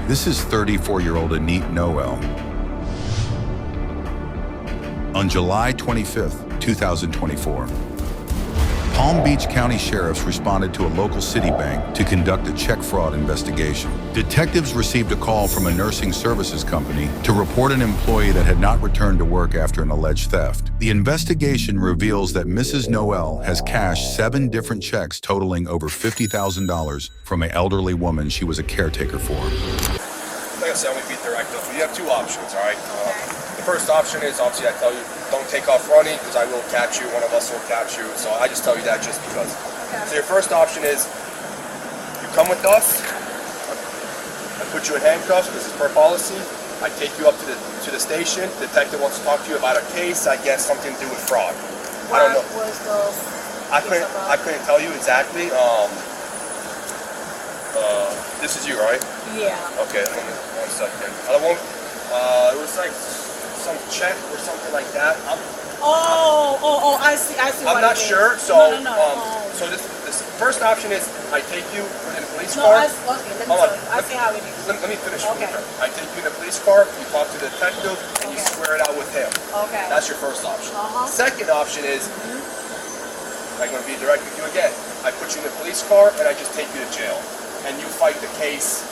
This is 34-year-old Enite Noel. On July 25th, 2024, Palm Beach County sheriffs responded to a local Citi bank to conduct a check fraud investigation. Detectives received a call from a nursing services company to report an employee that had not returned to work after an alleged theft. The investigation reveals that Mrs. Noel has cashed 7 different checks totaling over $50,000 from an elderly woman she was a caretaker for. Like I said, I'm going to be direct. You have 2 options, all right? The first option is, obviously, I tell you, don't take off running because I will catch you. One of us will catch you. So I just tell you that just because. Okay. So your first option is you come with us. I put you in handcuffs because it's per policy. I take you up to the station. The detective wants to talk to you about a case. I guess something to do with fraud. I don't know. What was the? I couldn't tell you exactly. This is you, right? Yeah. Okay. 1 second. It was like some check or something like that. I see. I'm not sure. So, no. So this first option is I take you in a police Okay, car. let me tell you. I see how it is. Let me finish. Okay. I take you in a police car. You talk to the detective and you square it out with him. Okay. That's your first option. Second option is I'm going to be direct with you again. I put you in a police car and I just take you to jail, and you fight the case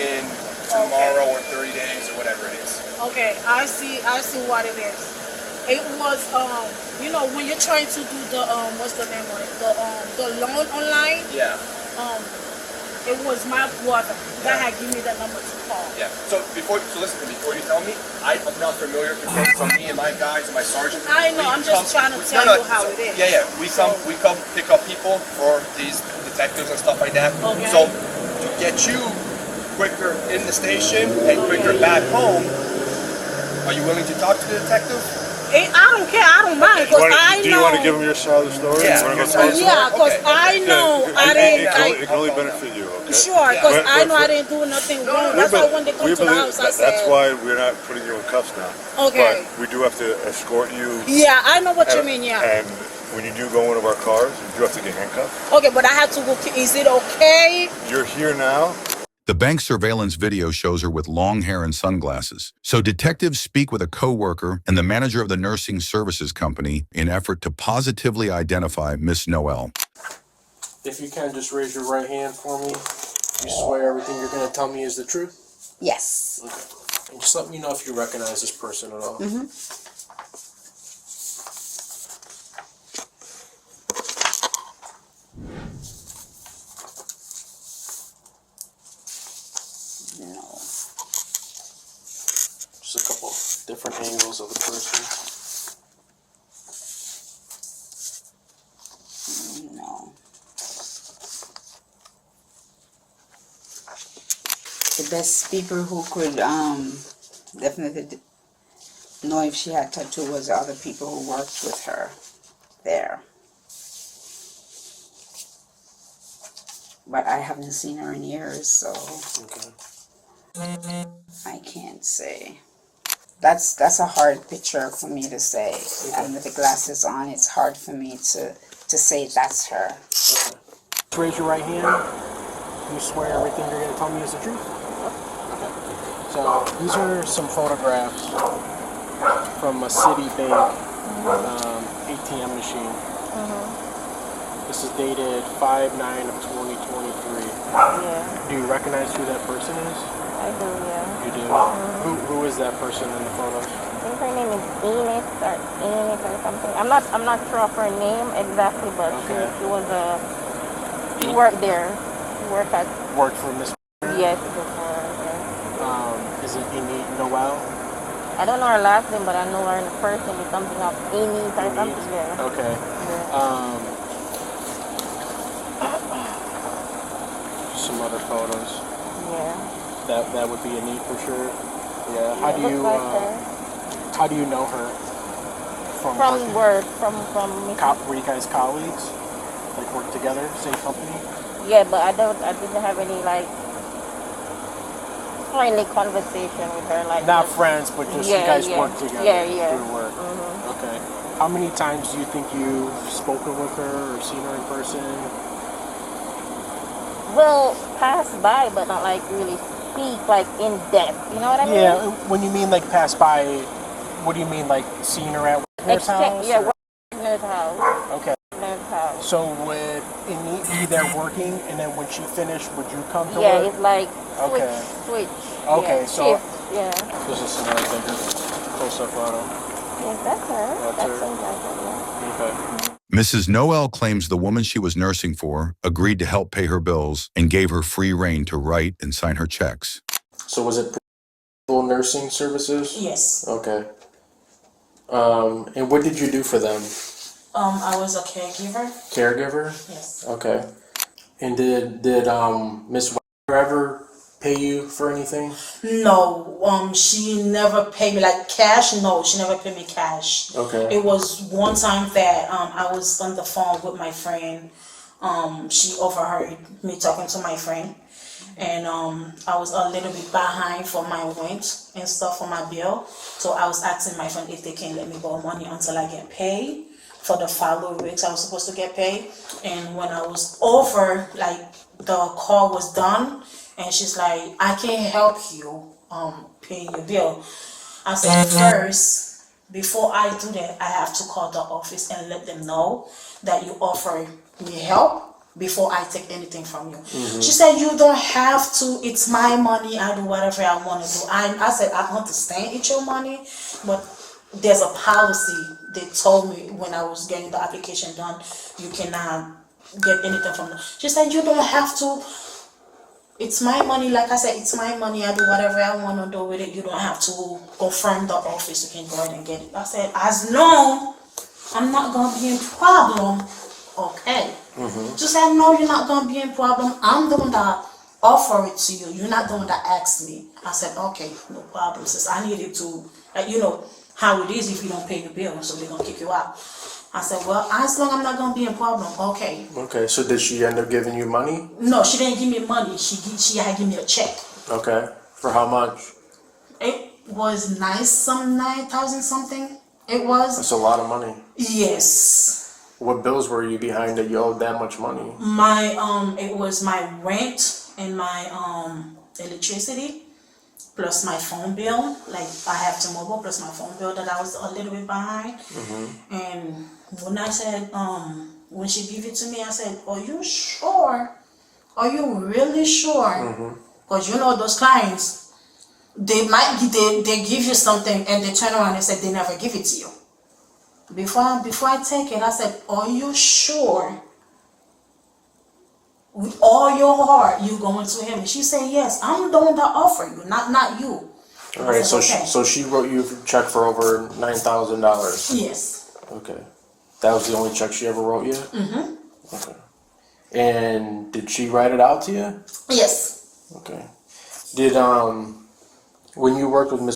in tomorrow or 30 days or whatever it is. Okay, I see what it is. It was when you're trying to do the what's the name on it? The loan online. Yeah. It was my brother that had given me the number to call. Yeah. So listen to me. Before you tell me, I'm not familiar with the case. So me and my guys and my sergeant. I know. I'm just trying to tell you how it is. Yeah. We come pick up people for these detectives and stuff like that. Okay. So to get you quicker in the station and quicker back home, are you willing to talk to the detective? I don't care. I don't mind because I know. Do you want to give them your side of the story? Yeah. Because I know I didn't. It can only benefit you. Okay? Sure, because I know I didn't do nothing wrong. That's why when they come to the house, I said. That's why we're not putting you in cuffs now. Okay. But we do have to escort you. Yeah, I know what you mean. Yeah. And when you do go in one of our cars, you do have to get handcuffed. Okay, but I have to go. Is it okay? You're here now. The bank surveillance video shows her with long hair and sunglasses. So detectives speak with a co-worker and the manager of the nursing services company in effort to positively identify Miss Noel. If you can, just raise your right hand for me. You swear everything you're going to tell me is the truth? Yes. Okay. And just let me know if you recognize this person at all. Mm-hmm. Just a couple different angles of the person. No. The best people who could definitely know if she had tattoo was the other people who worked with her there. But I haven't seen her in years, so Okay. I can't say. That's a hard picture for me to say. And with the glasses on, it's hard for me to say that's her. Okay. Raise your right hand. You swear everything you're going to tell me is the truth? Okay. So these are some photographs from a Citi bank ATM machine. This is dated 5/9 of 2023. Yeah. Do you recognize who that person is? I do, yeah. You do? Who is that person in the photos? I think her name is Enite or something. I'm not sure of her name exactly, but Okay. she worked there. She Worked for Miss. Yes, it was for her. Yeah. Is it Enite Noel? I don't know her last name, but I know her in person. It's something of Enite or something. Yeah. Okay. Yeah. Some other photos. Yeah. That would be Enite for sure. Yeah. How do you how do you know her? From work. From Were you guys colleagues? Like work together, same company? Yeah, but I didn't have any like friendly conversation with her. Like Not friends, but just you guys work together through work. Okay. How many times do you think you've spoken with her or seen her in person? will pass by, but not like really speak like in depth. You know what I mean? Yeah, when you mean like pass by, what do you mean, like seeing her at nurse house? Yeah, or- nurse house. Okay. Nurse house. So would Enite be there working, and then when she finished, would you come to Yeah, work? it's like switch, Okay. switch. Okay, yeah, so- shift, yeah. This is another bigger close-up photo. Yes, that's her. That's That her. seems like her, yeah. Okay. Mrs. Noel claims the woman she was nursing for agreed to help pay her bills and gave her free rein to write and sign her checks. So was it full nursing services? Yes. Okay. And what did you do for them? I was a caregiver. Caregiver? Yes. Okay. And did Miss ever pay you for anything? No. She never paid me like cash. No, she never paid me cash. Okay. It was one time that I was on the phone with my friend. She overheard me talking to my friend, and I was a little bit behind for my rent and stuff for my bill. So I was asking my friend if they can let me borrow money until I get paid for the following weeks I was supposed to get paid. And when I was over, like the call was done, and she's like, I can't help you paying your bill. I said, first, before I do that, I have to call the office and let them know that you offer me help before I take anything from you. She said, you don't have to, it's my money, I do whatever I want to do. I said, I understand it's your money, but there's a policy. They told me when I was getting the application done, you cannot get anything from them. She said, you don't have to, it's my money. Like I said, it's my money, I do whatever I want to do with it. You don't have to go from the office, you can go ahead and get it. I said, as long I'm not going to be in problem, okay. She said, no, you're not going to be in problem. I'm the one that offer it to you. You're not the one that asked me. I said, okay, no problem, sis. I needed to, you know how it is if you don't pay your bill, so they're going to kick you out. I said, well, as long as I'm not going to be in problem, okay. Okay, so did she end up giving you money? No, she didn't give me money. She had to give me a check. Okay. For how much? It was 9,000 something. It was. That's a lot of money. Yes. What bills were you behind that you owed that much money? My it was my rent and my electricity, plus my phone bill. Like I have T-Mobile, plus my phone bill that I was a little bit behind. And when I said when she gave it to me, I said, "Are you sure? Are you really sure?" Because you know those clients, they might they give you something and they turn around and say they never give it to you. Before I take it, I said, "Are you sure? With all your heart, you going to him?" And she said, "Yes, I'm the one that offer you, not you." All right, I said, so "Okay." so she wrote you a check for over $9,000. Yes. Okay, that was the only check she ever wrote you. Okay, and did she write it out to you? Yes. Okay. Did when you worked with Miss,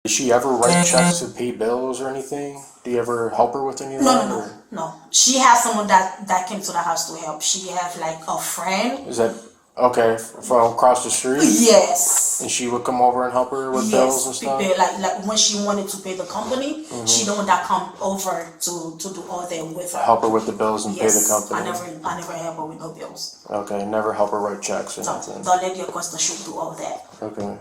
did she ever write checks to pay bills or anything? Do you ever help her with any of that? No. She has someone that came to the house to help. She have like a friend. Is that okay from across the street? Yes. And she would come over and help her with bills and stuff? Yes. Like when she wanted to pay the company, she the one that come over to do all that with her. Help her with the bills and pay the company? I never help her with no bills. Okay, never help her write checks or So nothing? the lady across the street do all that. Okay.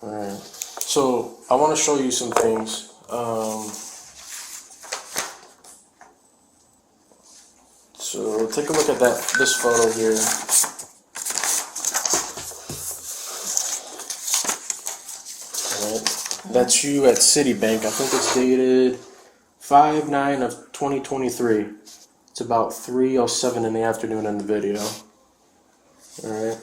Alright. So I want to show you some things. So take a look at this photo here. Alright. That's you at Citibank. I think it's dated 5/9 of 2023. It's about 3:07 in the afternoon in the video. Alright.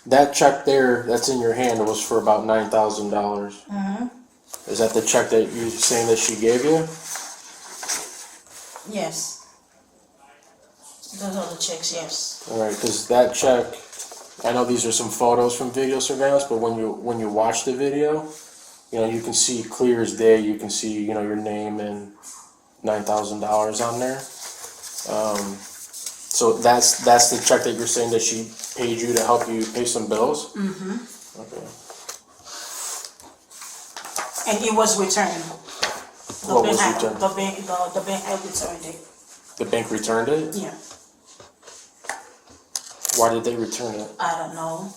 That check there that's in your hand was for about $9,000. Is that the check that you're saying that she gave you? Yes. Those are the checks. Yes. Alright, because that check, I know these are some photos from video surveillance, but when you watch the video, you can see clear as day. You can see your name and $9,000 on there. So that's the check that you're saying that she paid you to help you pay some bills? Okay. And it was returned. What was returned? The bank had returned it. The bank returned it? Yeah. Why did they return it? I don't know.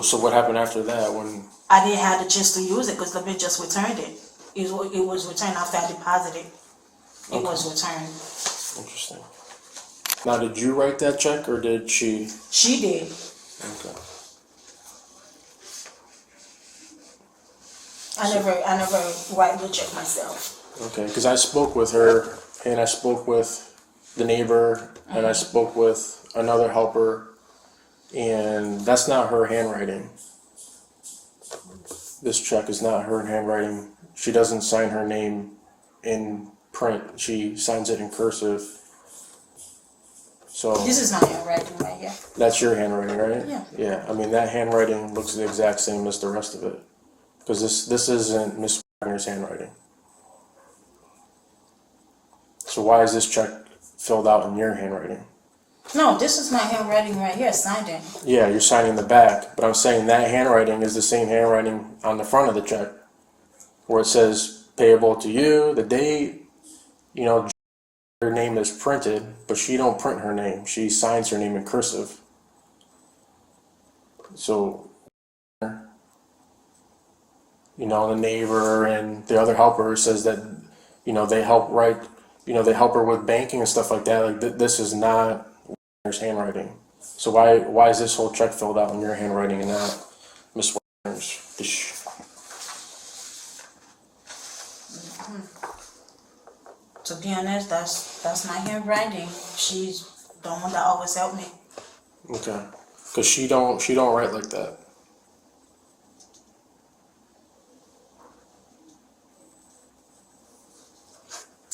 So what happened after that when? I didn't have the chance to use it because the bitch just returned it. It was returned after I deposited. It was returned. Interesting. Now, did you write that check or did she? She did. Okay. I never write the check myself. Okay, because I spoke with her and I spoke with the neighbor and I spoke with another helper, and that's not her handwriting. This check is not her handwriting. She doesn't sign her name in print. She signs it in cursive. So This is my handwriting right here. that's your handwriting, right? Yeah. Yeah. I mean, that handwriting looks the exact same as the rest of it, because this isn't Miss Wagner's handwriting. So why is this check filled out in your handwriting? No, this is my handwriting right here, signed in. Yeah, you're signing the back, but I'm saying that handwriting is the same handwriting on the front of the check, where it says payable to you, the date, you know, her name is printed, but she don't print her name. She signs her name in cursive. So, you know, the neighbor and the other helper says that, you know, they help write, you know, they help her with banking and stuff like that. Like this is not Wagner's handwriting. So why is this whole check filled out in your handwriting and not Miss Wagner's? To be honest, that's my handwriting. She's the one that always helped me. Okay, because she don't write like that.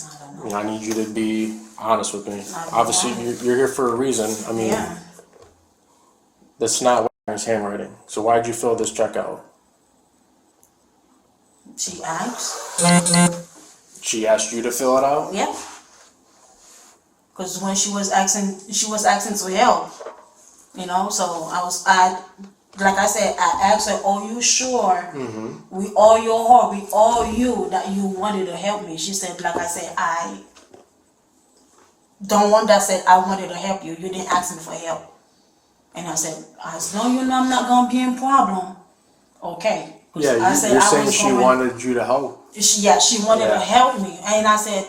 I don't know. You know, I need you to be honest with me. I'll be Obviously, honest. you're here for a reason. I mean, Yeah. that's not Wagner's handwriting. So why'd you fill this check out? She asked. She asked you to fill it out? Yeah. Because when she was asking to help, you know. So like I said, I asked her, "Are you sure? We all your heart, we all you that you wanted to help me?" She said, "Like I said, I don't want that said I wanted to help you. You didn't ask me for help." And I said, "As long as you know I'm not gonna be in problem, okay." 'Cause Yeah, I said you're I saying was she going- wanted you to help. She wanted Yeah. to help me, and I said,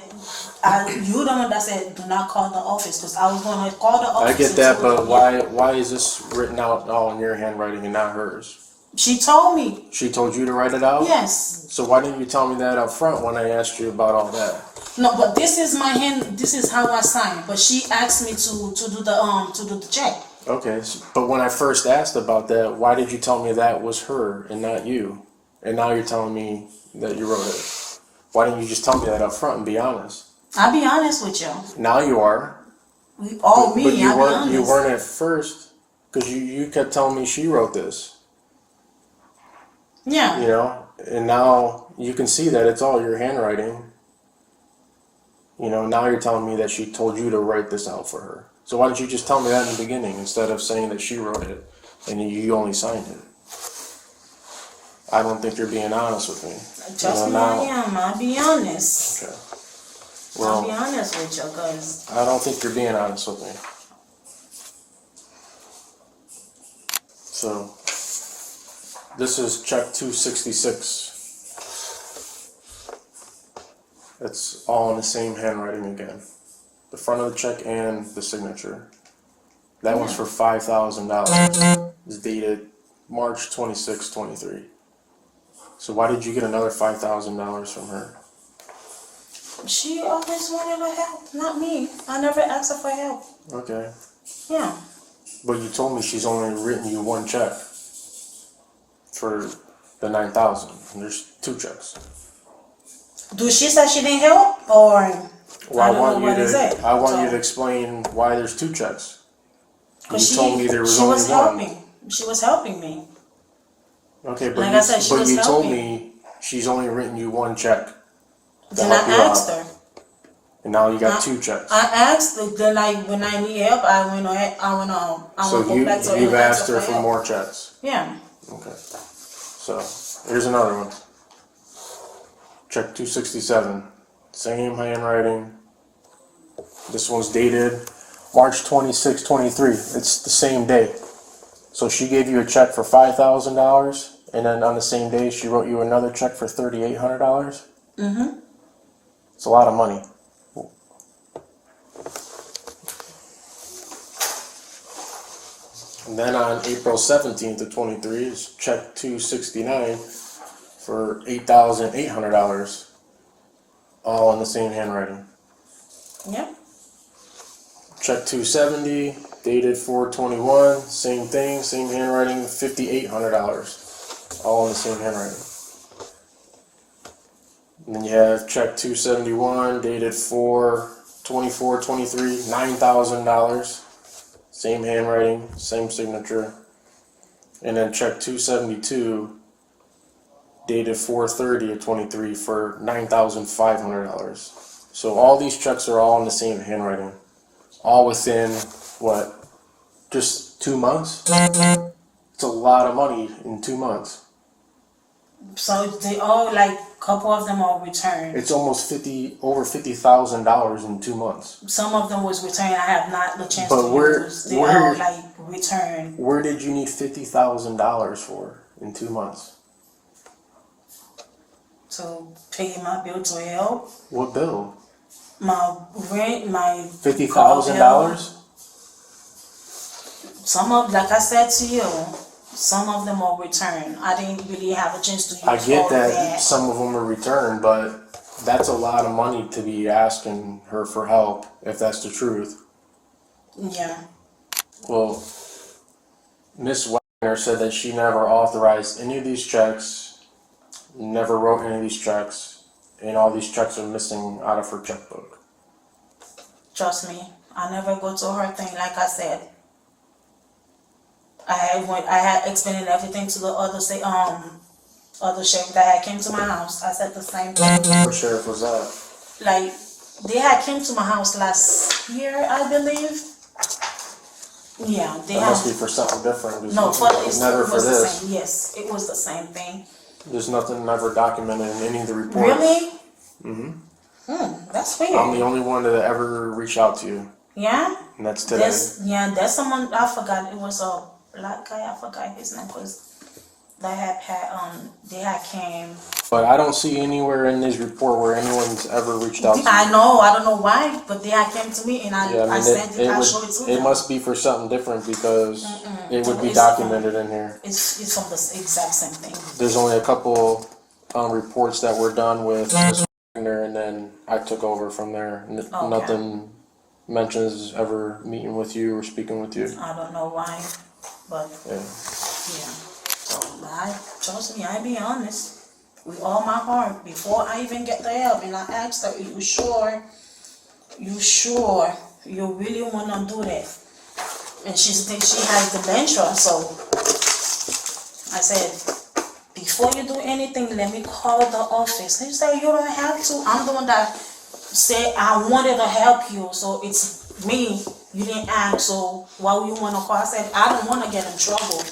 "You the one that said do not call the office," because I was going to call the office. I get and that, see what- but why is this written out all in your handwriting and not hers? She told me. She told you to write it out? Yes. So why didn't you tell me that up front when I asked you about all that? No, but this is my hand. This is how I sign. But she asked me to do the check. Okay, but when I first asked about that, why did you tell me that was her and not you? And now you're telling me that you wrote it. Why didn't you just tell me that up front and be honest? I'll be honest with you. Now you are. We all But me. you I'll be weren't. honest. You weren't at first, because you kept telling me she wrote this. Yeah. You know, and now you can see that it's all your handwriting. You know, now you're telling me that she told you to write this out for her. So why didn't you just tell me that in the beginning instead of saying that she wrote it and you only signed it? I don't think you're being honest with me. Trust me, I am. I'll be honest. Okay. I'll be Well, honest with you, cause I don't think you're being honest with me. So, this is check 266. It's all in the same handwriting again. The front of the check and the signature. That one's for $5,000. It's dated March 26, 23. So why did you get another $5,000 from her? she always wanted to help, not me. I never asked her for help. Okay. Yeah. But you told me she's only written you one check for the $9,000. And there's two checks. Do she say she didn't help, or Well, I don't know what is it? I want you So- to explain why there's two checks. You Cause told me there was she only was one. helping. She was helping me. Okay, but Like you, I said, she but was you told helping. me she's only written you one check. to Then help you I asked out. her. And now you got I- two checks. I asked her. Then when I need help, I went ahead. I went So go back to her. you've and ask asked her for help. more checks. Yeah. Okay. So here's another one. Check 267. Same handwriting. This one's dated March 26, 23. It's the same day. So she gave you a check for $5,000, and then on the same day she wrote you another check for $3,800. Mm-hmm. It's a lot of money. And then on April 17th of 23 is check 269 for $8,800, all in the same handwriting. Yep. Check 270, dated 4/21, same thing, same handwriting, $5,800, all in the same handwriting. And then you have check 271, dated 4/24/23, $9,000, same handwriting, same signature. And then check 272, dated 4/30/23 for $9,500. So all these checks are all in the same handwriting, all within what, just 2 months? It's a lot of money in 2 months. So they all, like, couple of them are returned. It's almost over $50,000 in 2 months. Some of them was returned. I have not the chance But to use. They where- all like returned. Where did you need $50,000 for in 2 months? To pay my bill to help. What bill? My rent, my $50,000? Some of, like I said to you, some of them are returned. I didn't really have a chance to use I get all that of that. some of them are returned, but that's a lot of money to be asking her for help, if that's the truth. Yeah. Well, Miss Wagner said that she never authorized any of these checks, never wrote any of these checks, and all these checks are missing out of her checkbook. Trust me, I never go to her thing. Like I said, I had explained everything to the other sheriff that had came to my house. I said the same thing. What sheriff was that? Like, they had came to my house last year, I believe. Yeah, they That had. must be for something different. No, for it's never it for was the this. same. Yes, it was the same thing. There's nothing ever documented in any of the reports. Really? Mm-hmm. That's weird. I'm the only one that ever reached out to you, Yeah. and that's today. There's someone I forgot. It was a black guy. I forgot his name because they had came. But I don't see anywhere in this report where anyone's ever reached out to you. I know. I don't know why, but they had came to me and I sent it. I showed it to it them. must be for something different because it would be It's- documented in here. It's from the exact same thing. There's only a couple reports that were done with Ms. Wagner, and then I took over from there. Okay. Nothing mentions ever meeting with you or speaking with you. I don't know why, but Yeah. yeah. So trust me, I be honest with all my heart before I even get the help, and I asked her, "You sure? You really wanna do that?" And she thinks she has dementia, so I said, "Before you do anything, let me call the office." And she said, "You don't have to. I'm the one that said I wanted to help you, so it's me. You didn't ask, so why would you want to call?" I said, "I don't want to get in trouble."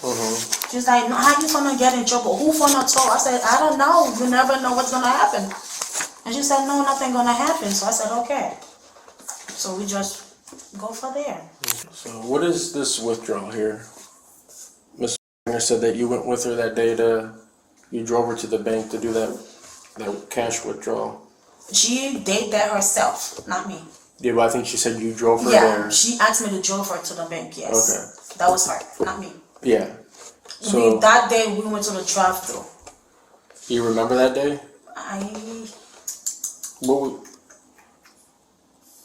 She's like, "No, how you gonna get in trouble? Who gonna talk?" I said, "I don't know. You never know what's gonna happen." And she said, "No, nothing gonna happen." So I said, "Okay." So we just go for there. So what is this withdrawal here? Ms. Wagner said that you went with her that day you drove her to the bank to do that cash withdrawal. She did that herself, not me. Yeah, but I think she said you drove her Yeah, there. she asked me to drive her to the bank. Yes. Okay. That was her, not me. Yeah. So That day we went to the drive-thru. you remember that day?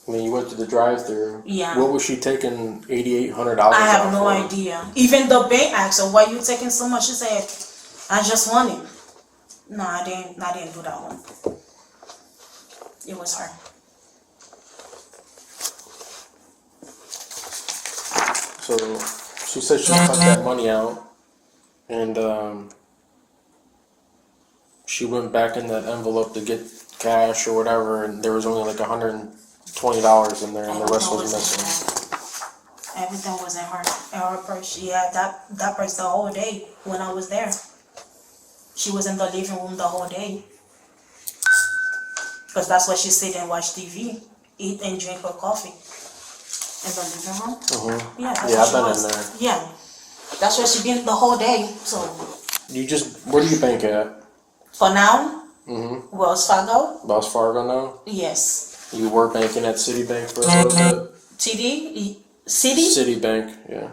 When you went to the drive-thru, Yeah. what was she taking $8,800 I have out no for? idea. Even the bank asked her, "Why you taking so much?" She said, "I just want it." No, I didn't do that one. It was her. So she said she took that money out, and she went back in that envelope to get cash or whatever, and there was only like $120 in there, and the rest was missing. Everything was in her purse. She had that purse the whole day when I was there. She was in the living room the whole day. Because that's where she sit and watch TV, eat and drink her coffee. In the living room? Mm-hmm. Yeah, that's Yeah, where I've she been was. in there. Yeah. That's where she been the whole day. So Where do you bank at? for now, Mm-hmm. Wells Fargo, Wells Fargo now? yes. You were banking at Citibank for a little bit? TD, Citi, Citibank, yeah.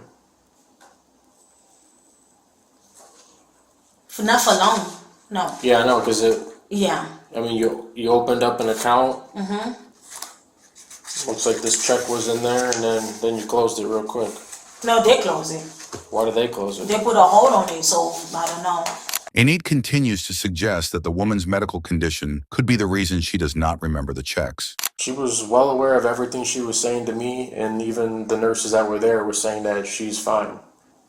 not for long. No. Yeah, I know, because Yeah. you opened up an account. Mm-hmm. Looks like this check was in there, and then you closed it real quick. No, they close it. Why did they close it? They put a hold on it, so I don't know. Enite continues to suggest that the woman's medical condition could be the reason she does not remember the checks. She was well aware of everything she was saying to me, and even the nurses that were there were saying that she's fine.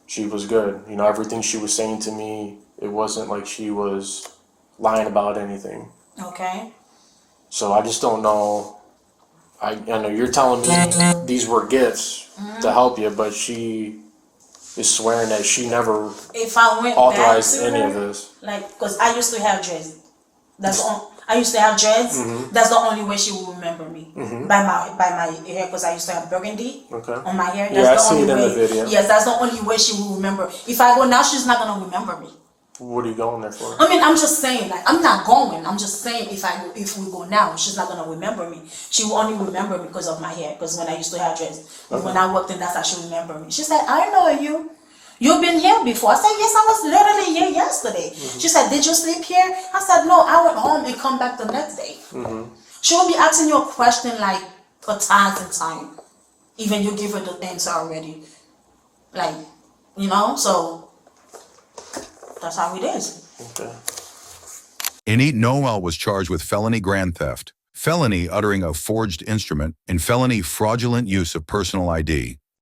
She was good. Everything she was saying to me, it wasn't like she was lying about anything. Okay. So I just don't know. I know you're telling me these were gifts to help you, but she is swearing that she never If I went authorized back to any her, of this. because I used to have dreads. I used to have dreads. Mm-hmm. That's the only way she will remember me by my hair, because I used to have burgundy on my hair. Yeah, I That's the see only it in way. the video. Yes, that's the only way she will remember. If I go now, she's not gonna remember me. What are you going there for? I mean, I'm just saying, I'm not going. I'm just saying, if we go now, she's not gonna remember me. She will only remember me because of my hair. Because when I used to have dreads, when I walked in, that's how she remember me. She said, "I know you. You've been here before." I said, "Yes, I was literally here yesterday." She said, "Did you sleep here?" I said, "No, I went home and come back the next day." She will be asking you a question like a thousand times. Even you give her the answer already. So that's how it is. Okay. Enite Noel was charged with felony grand theft, felony uttering a forged instrument, and felony fraudulent use of personal ID.